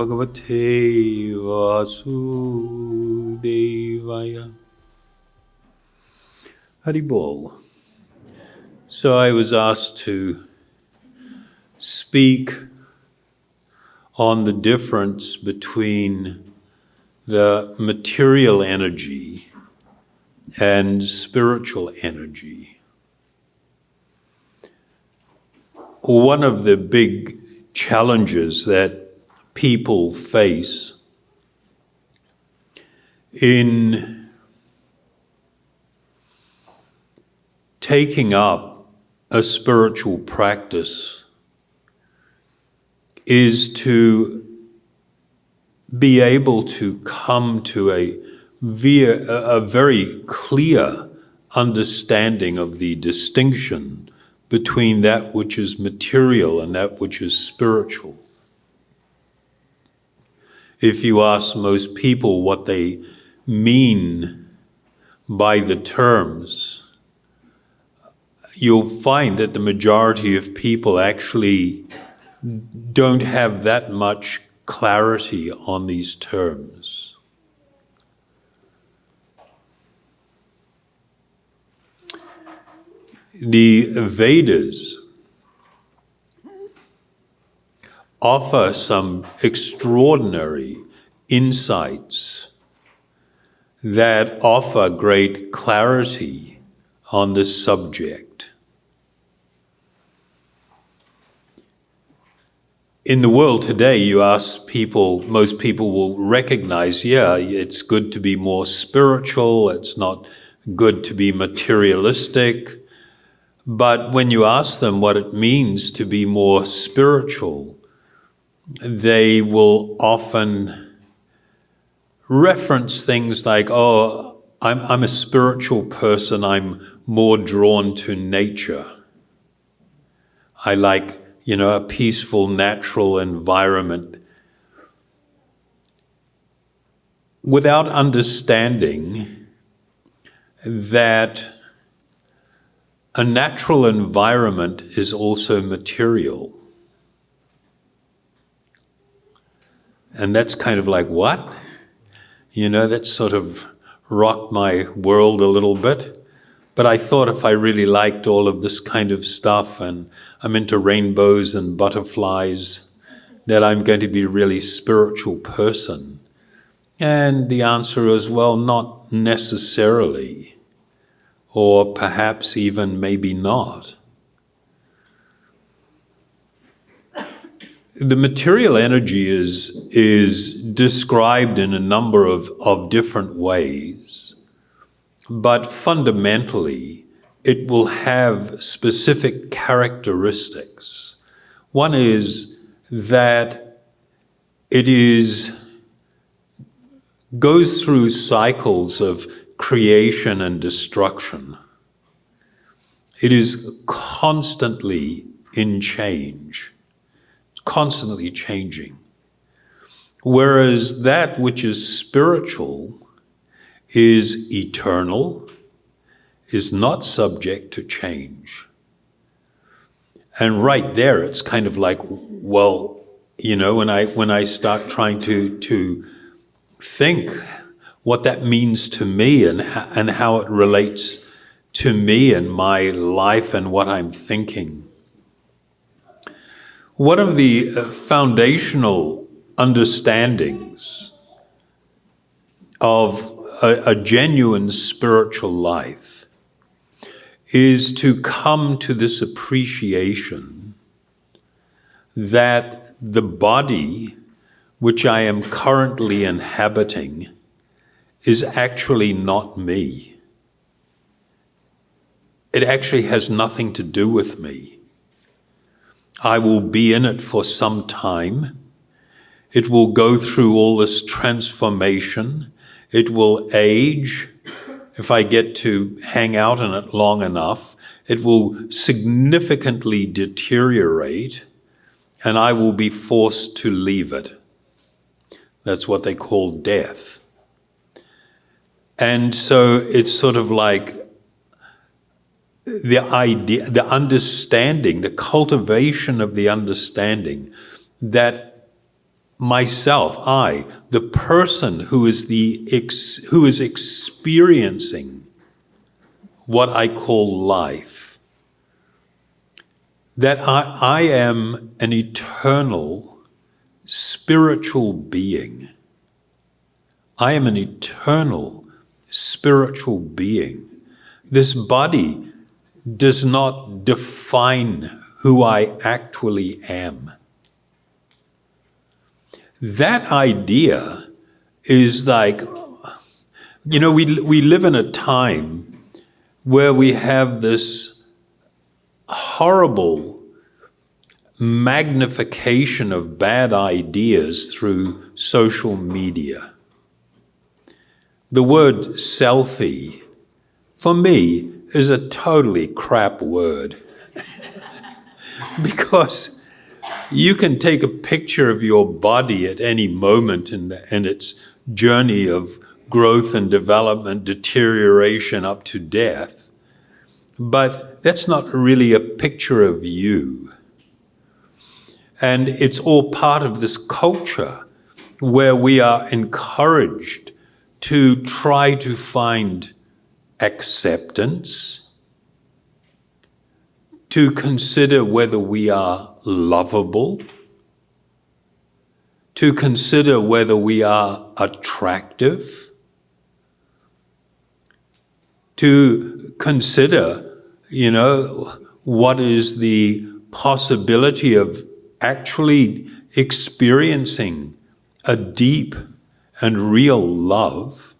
Bhagavate Vasudevaya. Haribol. So I was asked to speak on the difference between the material energy and spiritual energy. One of the big challenges that people face in taking up a spiritual practice is to be able to come to a very clear understanding of the distinction between that which is material and that which is spiritual. If you ask most people what they mean by the terms, you'll find that the majority of people actually don't have that much clarity on these terms. The Vedas offer some extraordinary insights that offer great clarity on this subject. In the world today, you ask people, most people will recognize, yeah, it's good to be more spiritual, it's not good to be materialistic. But when you ask them what it means to be more spiritual, they will often reference things like, oh, I'm a spiritual person, I'm more drawn to nature. I like, a peaceful, natural environment. Without understanding that a natural environment is also material. And that's kind of like, what? That sort of rocked my world a little bit. But I thought if I really liked all of this kind of stuff, and I'm into rainbows and butterflies, that I'm going to be a really spiritual person. And the answer is, well, not necessarily. Or perhaps even maybe not. The material energy is described in a number of different ways, but fundamentally it will have specific characteristics. One is that it goes through cycles of creation and destruction. It is constantly in change, constantly changing. Whereas that which is spiritual is eternal, is not subject to change. And right there, it's kind of like, well, when I start trying to think what that means to me and how it relates to me and my life and what I'm thinking. One of the foundational understandings of a genuine spiritual life is to come to this appreciation that the body which I am currently inhabiting is actually not me. It actually has nothing to do with me. I will be in it for some time. It will go through all this transformation. It will age. If I get to hang out in it long enough, it will significantly deteriorate, and I will be forced to leave it. That's what they call death. And so it's sort of like the idea, the understanding, the cultivation of the understanding that myself, I, the person who is experiencing what I call life, that I am an eternal spiritual being. I am an eternal spiritual being. This body does not define who I actually am. That idea is like, we live in a time where we have this horrible magnification of bad ideas through social media. The word selfie, for me, is a totally crap word. Because you can take a picture of your body at any moment in its journey of growth and development, deterioration up to death, but that's not really a picture of you. And it's all part of this culture where we are encouraged to try to find acceptance, to consider whether we are lovable, to consider whether we are attractive, to consider, what is the possibility of actually experiencing a deep and real love.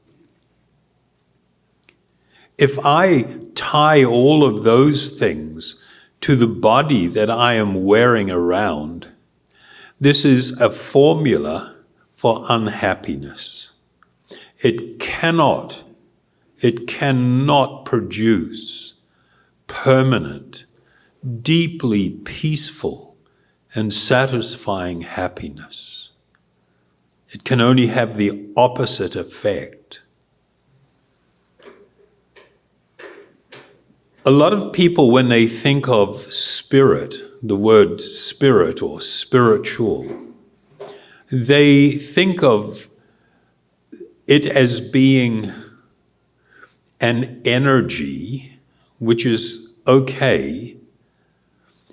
If I tie all of those things to the body that I am wearing around, this is a formula for unhappiness. It cannot produce permanent, deeply peaceful and satisfying happiness. It can only have the opposite effect. A lot of people, when they think of spirit, the word spirit or spiritual, they think of it as being an energy, which is okay,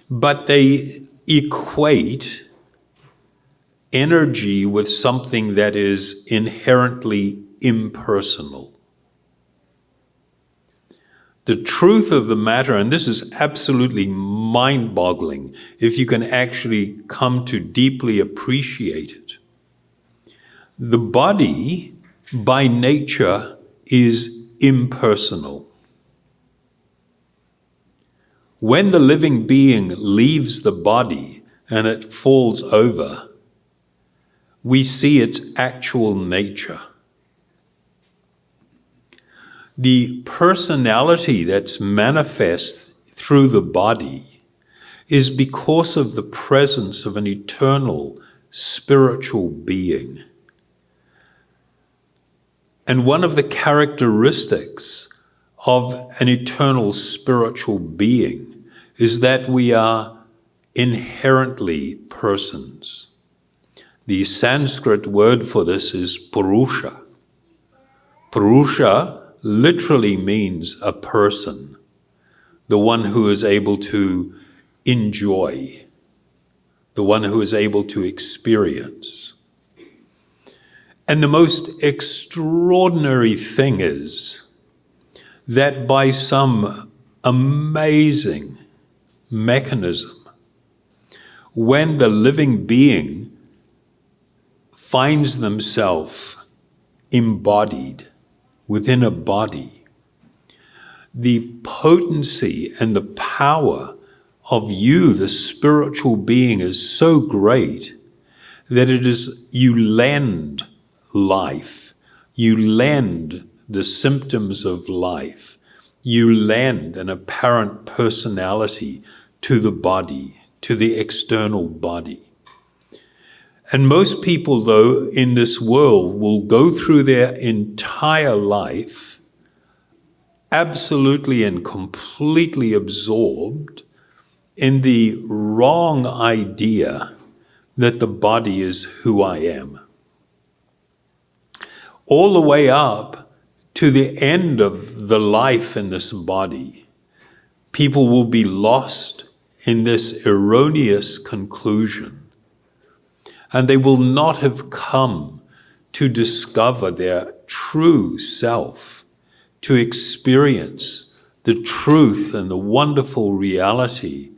but they equate energy with something that is inherently impersonal. The truth of the matter, and this is absolutely mind-boggling if you can actually come to deeply appreciate it. The body, by nature, is impersonal. When the living being leaves the body and it falls over, we see its actual nature. The personality that's manifest through the body is because of the presence of an eternal spiritual being. And one of the characteristics of an eternal spiritual being is that we are inherently persons. The Sanskrit word for this is Purusha. Purusha literally means a person, the one who is able to enjoy, the one who is able to experience. And the most extraordinary thing is that by some amazing mechanism, when the living being finds themselves embodied within a body, the potency and the power of you, the spiritual being, is so great that you lend life, you lend the symptoms of life, you lend an apparent personality to the body, to the external body. And most people, though, in this world will go through their entire life absolutely and completely absorbed in the wrong idea that the body is who I am. All the way up to the end of the life in this body, people will be lost in this erroneous conclusion, and they will not have come to discover their true self, to experience the truth and the wonderful reality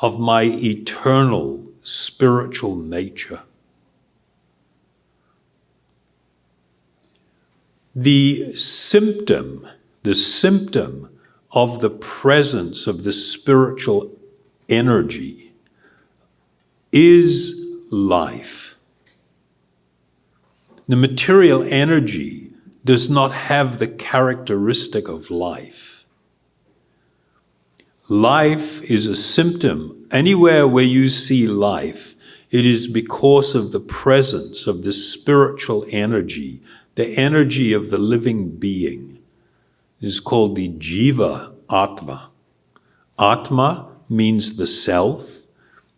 of my eternal spiritual nature. The symptom of the presence of the spiritual energy is life. The material energy does not have the characteristic of life. Life is a symptom. Anywhere where you see life, it is because of the presence of the spiritual energy, the energy of the living being. It is called the Jiva Atma. Atma means the self,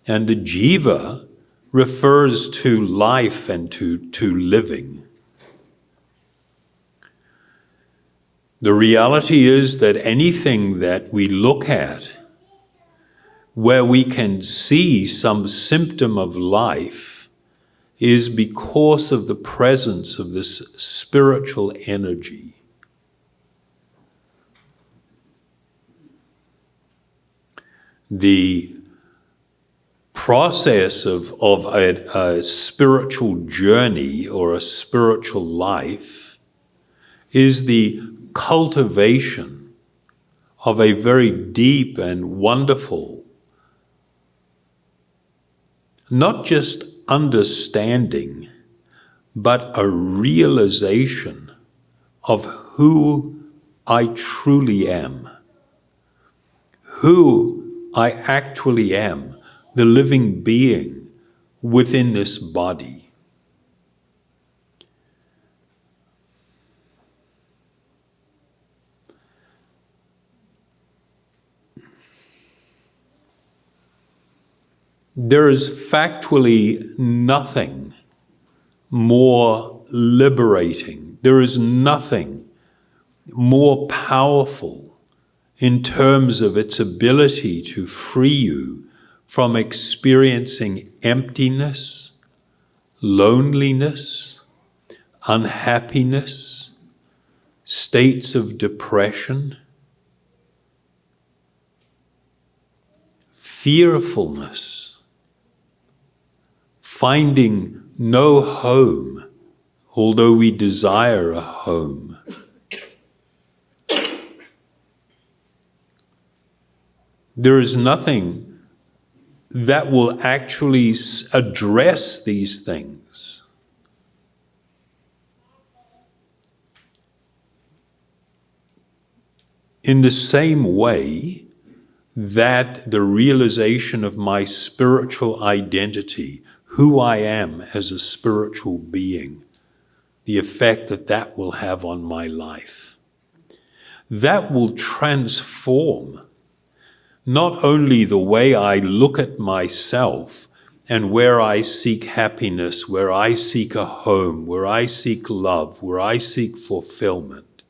and the Jiva refers to life and to living. The reality is that anything that we look at where we can see some symptom of life is because of the presence of this spiritual energy. The process of a spiritual journey or a spiritual life is the cultivation of a very deep and wonderful, not just understanding, but a realization of who I truly am, who I actually am, the living being within this body. There is factually nothing more liberating. There is nothing more powerful in terms of its ability to free you from experiencing emptiness, loneliness, unhappiness, states of depression, fearfulness, finding no home, although we desire a home. There is nothing that will actually address these things. In the same way that the realization of my spiritual identity, who I am as a spiritual being, the effect that that will have on my life, that will transform not only the way I look at myself and where I seek happiness, where I seek a home, where I seek love, where I seek fulfillment.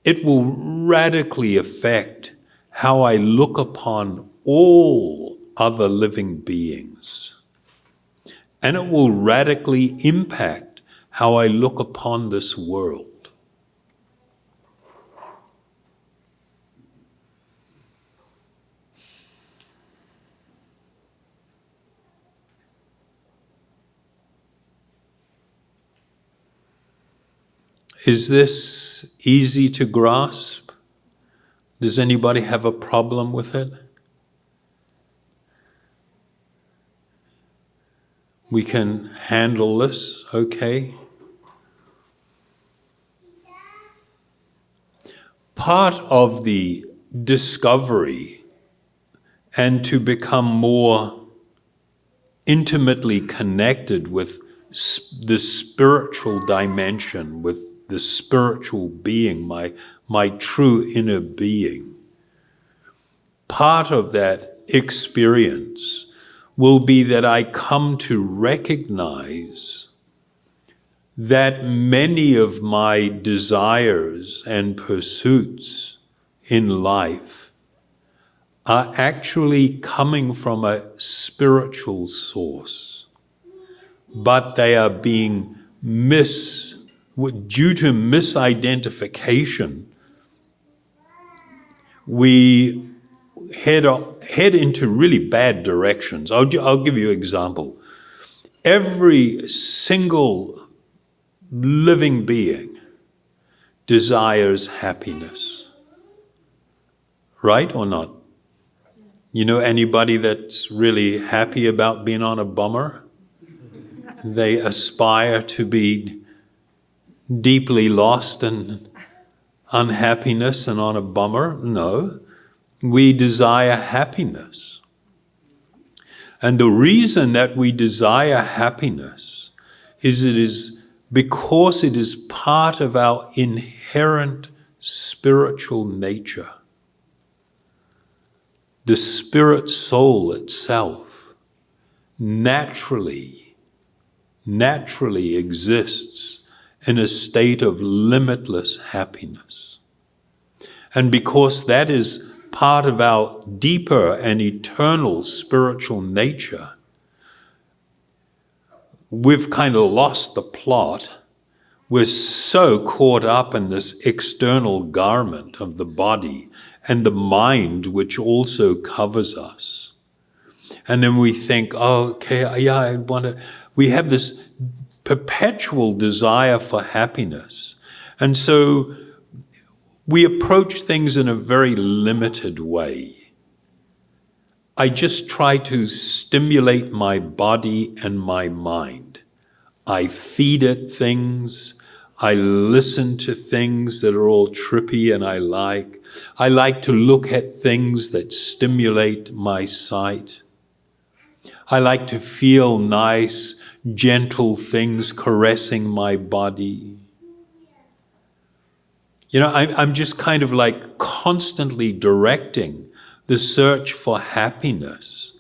It will radically affect how I look upon all other living beings. And it will radically impact how I look upon this world. Is this easy to grasp? Does anybody have a problem with it? We can handle this, okay? Part of the discovery and to become more intimately connected with the spiritual dimension, with the spiritual being, my true inner being. Part of that experience will be that I come to recognize that many of my desires and pursuits in life are actually coming from a spiritual source, but they are being due to misidentification, we head into really bad directions. I'll give you an example. Every single living being desires happiness, right or not? You know anybody that's really happy about being on a bummer? They aspire to be deeply lost in unhappiness and on a bummer? No. We desire happiness. And the reason that we desire happiness is because it is part of our inherent spiritual nature. The spirit soul itself naturally exists in a state of limitless happiness. And because that is part of our deeper and eternal spiritual nature, we've kind of lost the plot. We're so caught up in this external garment of the body and the mind, which also covers us. And then we think, oh, okay, yeah, we have this perpetual desire for happiness. And so we approach things in a very limited way. I just try to stimulate my body and my mind. I feed it things. I listen to things that are all trippy and I like. I like to look at things that stimulate my sight. I like to feel nice, gentle things caressing my body. You know, I'm just kind of like constantly directing the search for happiness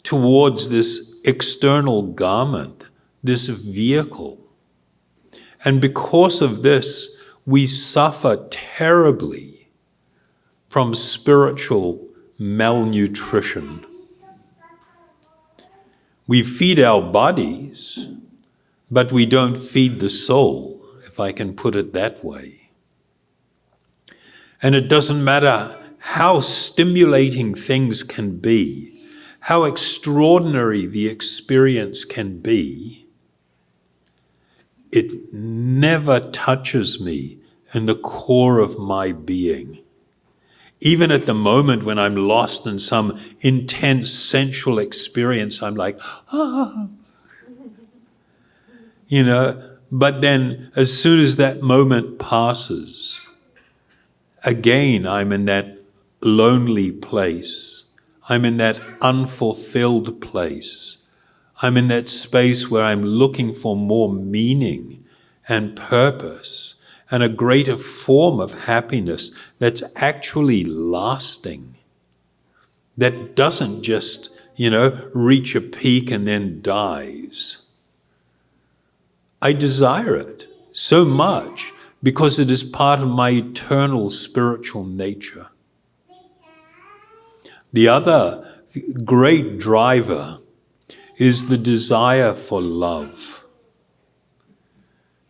towards this external garment, this vehicle. And because of this, we suffer terribly from spiritual malnutrition. We feed our bodies, but we don't feed the soul, if I can put it that way. And it doesn't matter how stimulating things can be, how extraordinary the experience can be, it never touches me in the core of my being. Even at the moment when I'm lost in some intense sensual experience, I'm like, you know, but then as soon as that moment passes, again, I'm in that lonely place. I'm in that unfulfilled place. I'm in that space where I'm looking for more meaning and purpose and a greater form of happiness that's actually lasting, that doesn't just, reach a peak and then dies. I desire it so much because it is part of my eternal spiritual nature. The other great driver is the desire for love.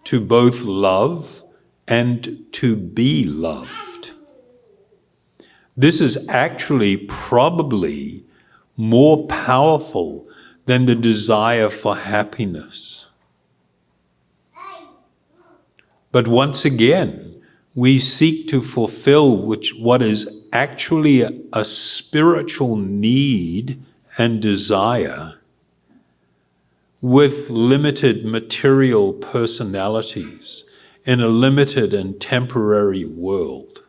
To both love and to be loved. This is actually probably more powerful than the desire for happiness. But once again, we seek to fulfill what is actually a spiritual need and desire with limited material personalities in a limited and temporary world.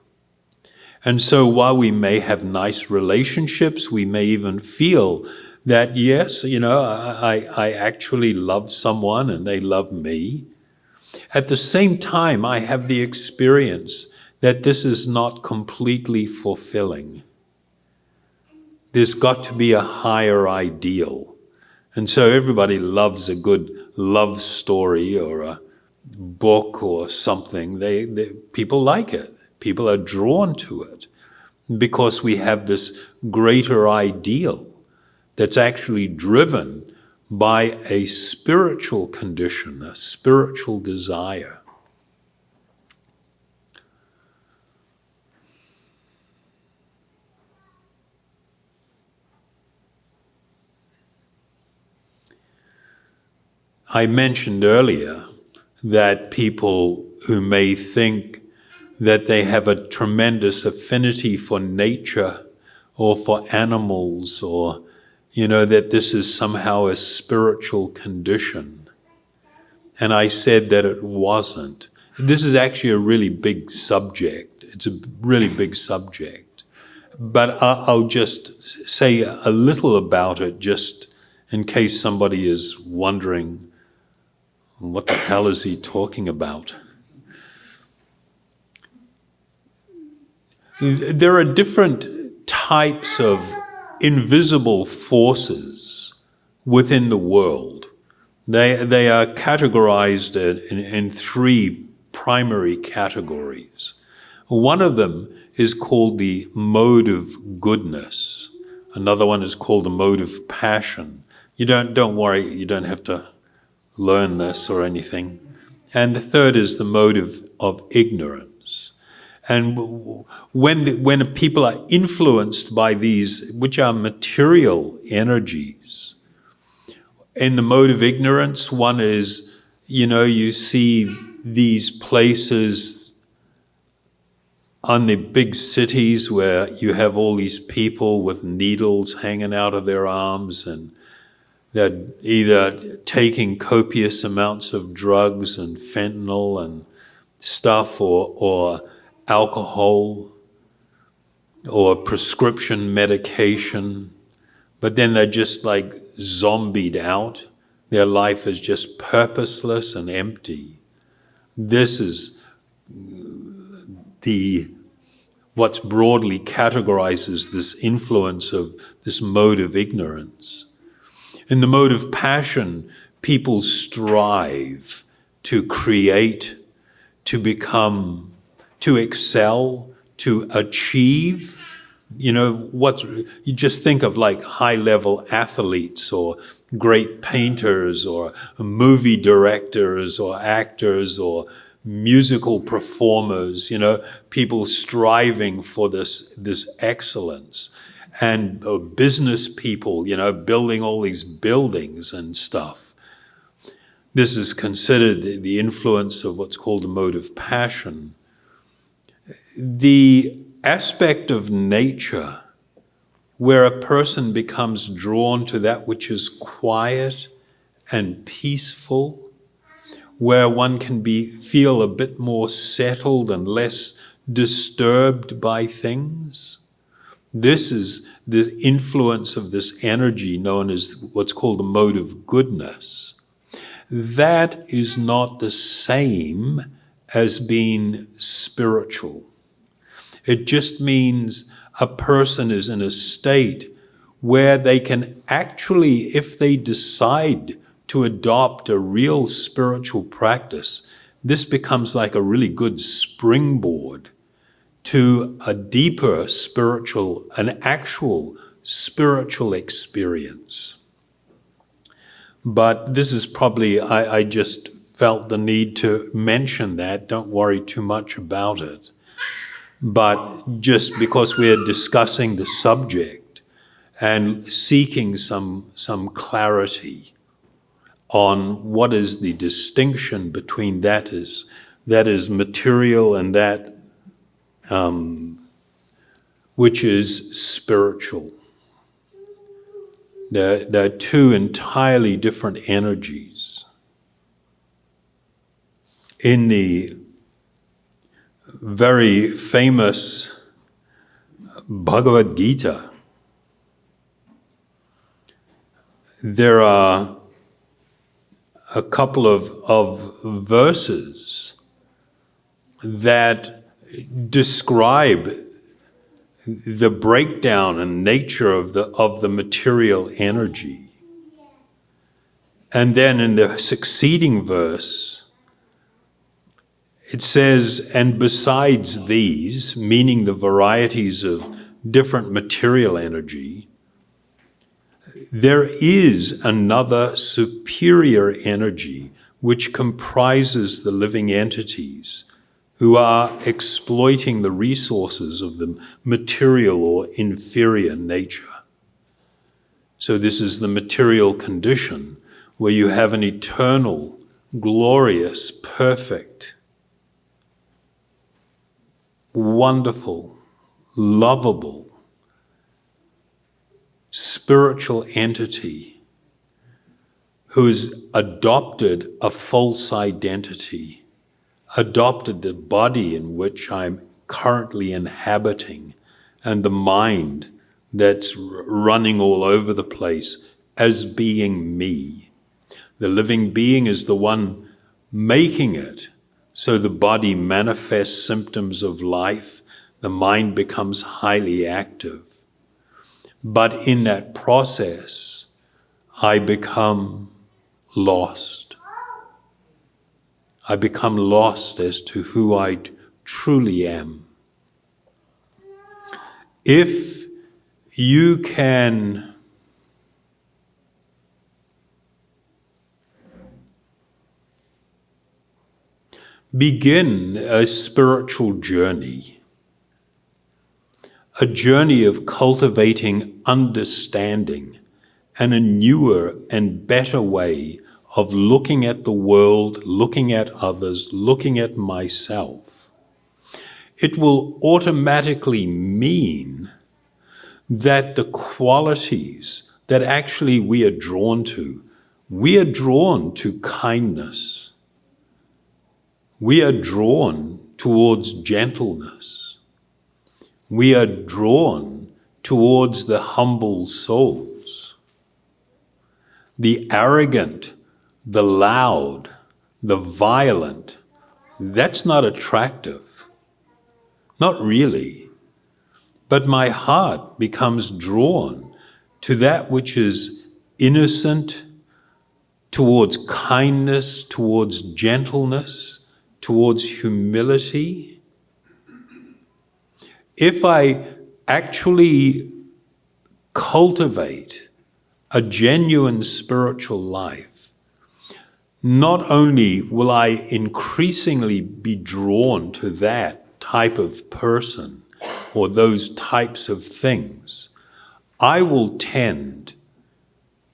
And so while we may have nice relationships, we may even feel that, yes, I actually love someone and they love me. At the same time, I have the experience that this is not completely fulfilling. There's got to be a higher ideal. And so everybody loves a good love story or a book or something. People like it. People are drawn to it because we have this greater ideal that's actually driven by a spiritual condition, a spiritual desire. I mentioned earlier that people who may think that they have a tremendous affinity for nature or for animals, or, that this is somehow a spiritual condition. And I said that it wasn't. This is actually a really big subject. It's a really big subject. But I'll just say a little about it, just in case somebody is wondering, what the hell is he talking about? There are different types of invisible forces within the world. They are categorized in three primary categories. One of them is called the mode of goodness. Another one is called the mode of passion. Don't worry, you don't have to learn this or anything. And the third is the mode of ignorance. And when people are influenced by these, which are material energies, in the mode of ignorance, one is, you see these places on the big cities where you have all these people with needles hanging out of their arms, and they're either taking copious amounts of drugs and fentanyl and stuff, or alcohol, or prescription medication, but then they're just like zombied out. Their life is just purposeless and empty. This is what's broadly categorized as this influence of this mode of ignorance. In the mode of passion, people strive to create, to become, to excel, to achieve. You just think of like high-level athletes or great painters or movie directors or actors or musical performers, people striving for this excellence. And business people, building all these buildings and stuff. This is considered the influence of what's called the mode of passion. The aspect of nature where a person becomes drawn to that which is quiet and peaceful, where one can feel a bit more settled and less disturbed by things. This is the influence of this energy known as what's called the mode of goodness. That is not the same as being spiritual. It just means a person is in a state where they can actually, if they decide to adopt a real spiritual practice, this becomes like a really good springboard to a deeper an actual spiritual experience. But this is probably, I just felt the need to mention that. Don't worry too much about it. But just because we're discussing the subject and seeking some clarity on what is the distinction between that is material and that which is spiritual. There are two entirely different energies. In the very famous Bhagavad Gita, there are a couple of verses that describe the breakdown and nature of the material energy. And then in the succeeding verse, it says, and besides these, meaning the varieties of different material energy, there is another superior energy which comprises the living entities who are exploiting the resources of the material or inferior nature. So this is the material condition where you have an eternal, glorious, perfect, wonderful, lovable, spiritual entity who has adopted a false identity, adopted the body in which I'm currently inhabiting and the mind that's running all over the place as being me. The living being is the one making it, so the body manifests symptoms of life, the mind becomes highly active. But in that process, I become lost. I become lost as to who I truly am. If you can begin a spiritual journey, a journey of cultivating understanding and a newer and better way of looking at the world, looking at others, looking at myself, it will automatically mean that the qualities that actually we are drawn to kindness. We are drawn towards gentleness. We are drawn towards the humble souls. The arrogant, the loud, the violent, that's not attractive. Not really. But my heart becomes drawn to that which is innocent, towards kindness, towards gentleness, towards humility. If I actually cultivate a genuine spiritual life, not only will I increasingly be drawn to that type of person or those types of things, I will tend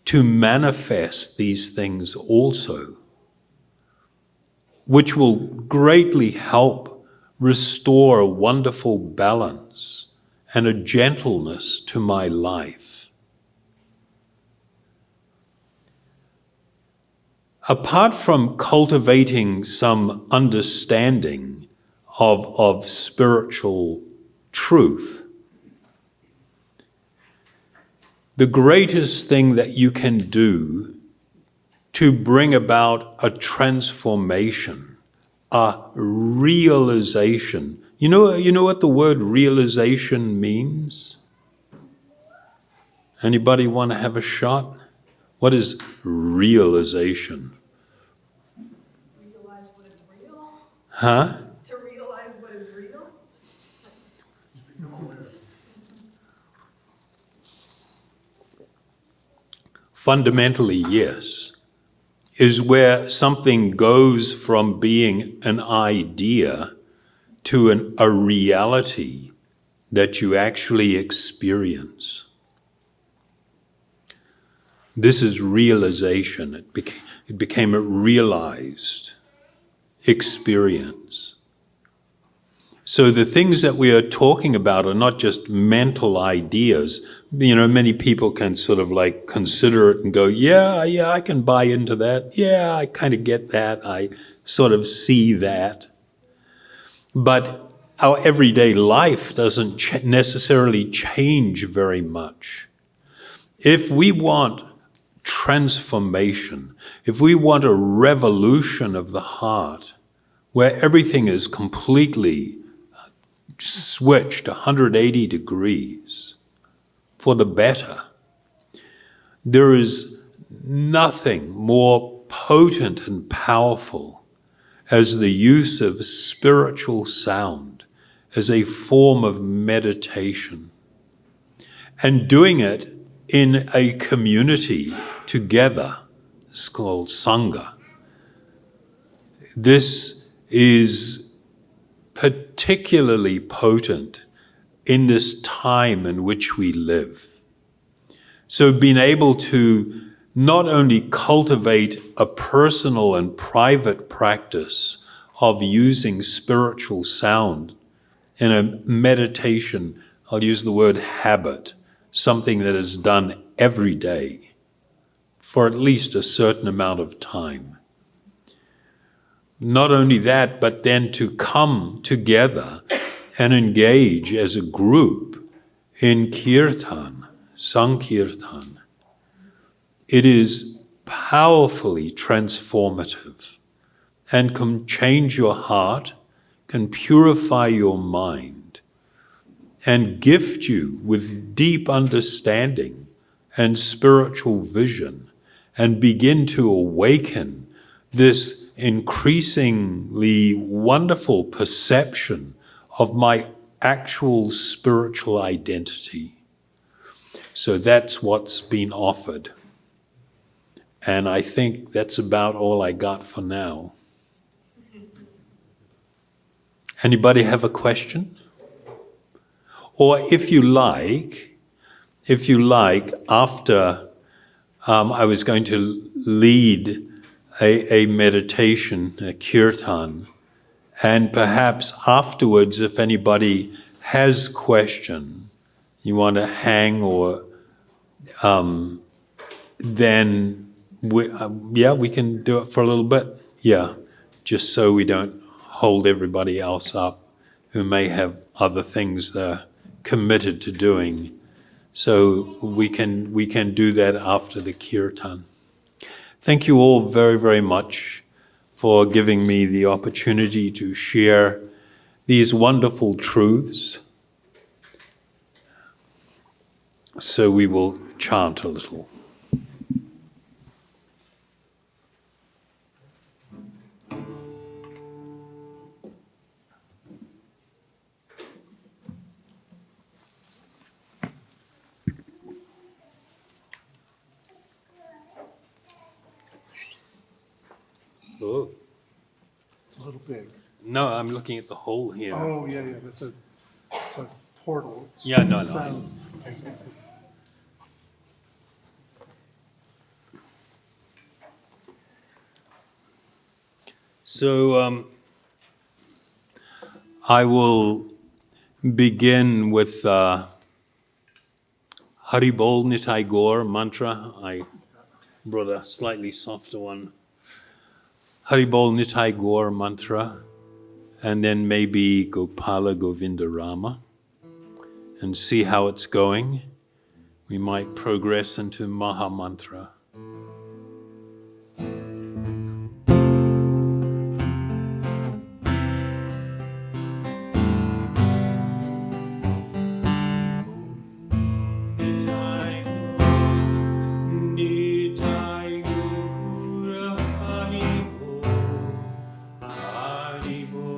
to manifest these things also, which will greatly help restore a wonderful balance and a gentleness to my life. Apart from cultivating some understanding of spiritual truth, the greatest thing that you can do to bring about a transformation, a realization. You know what the word realization means? Anybody want to have a shot? What is realization? Realize what is real? Huh? To realize what is real? Fundamentally, yes. Is where something goes from being an idea to a reality that you actually experience. This is realization. It became a realized experience. So the things that we are talking about are not just mental ideas. Many people can sort of like consider it and go, yeah, I can buy into that. Yeah, I kind of get that. I sort of see that. But our everyday life doesn't necessarily change very much. If we want transformation, if we want a revolution of the heart, where everything is completely switched 180 degrees for the better. There is nothing more potent and powerful as the use of spiritual sound as a form of meditation. And doing it in a community together. It's called Sangha. This is particularly potent in this time in which we live. So being able to not only cultivate a personal and private practice of using spiritual sound in a meditation, I'll use the word habit, something that is done every day for at least a certain amount of time. Not only that, but then to come together and engage as a group in kirtan, sankirtan. It is powerfully transformative and can change your heart, can purify your mind, and gift you with deep understanding and spiritual vision, and begin to awaken this increasingly wonderful perception of my actual spiritual identity. So that's what's been offered. And I think that's about all I got for now. Anybody have a question? Or if you like, after I was going to lead a meditation, a kirtan, and perhaps afterwards, if anybody has question, you want to hang or then we can do it for a little bit. Yeah, just so we don't hold everybody else up who may have other things they're committed to doing. So we can do that after the kirtan. Thank you all very, very much for giving me the opportunity to share these wonderful truths. So we will chant a little. Oh. It's a little big. No, I'm looking at the hole here. Oh, yeah, it's a portal. It's Yeah, no. sound. Okay. So I will begin with Hari Bol Nitai Gaur mantra. I brought a slightly softer one. Hari Bol Nitai Gaur mantra, and then maybe Gopala Govinda Rama, and see how it's going. We might progress into Maha Mantra. Hari Bol.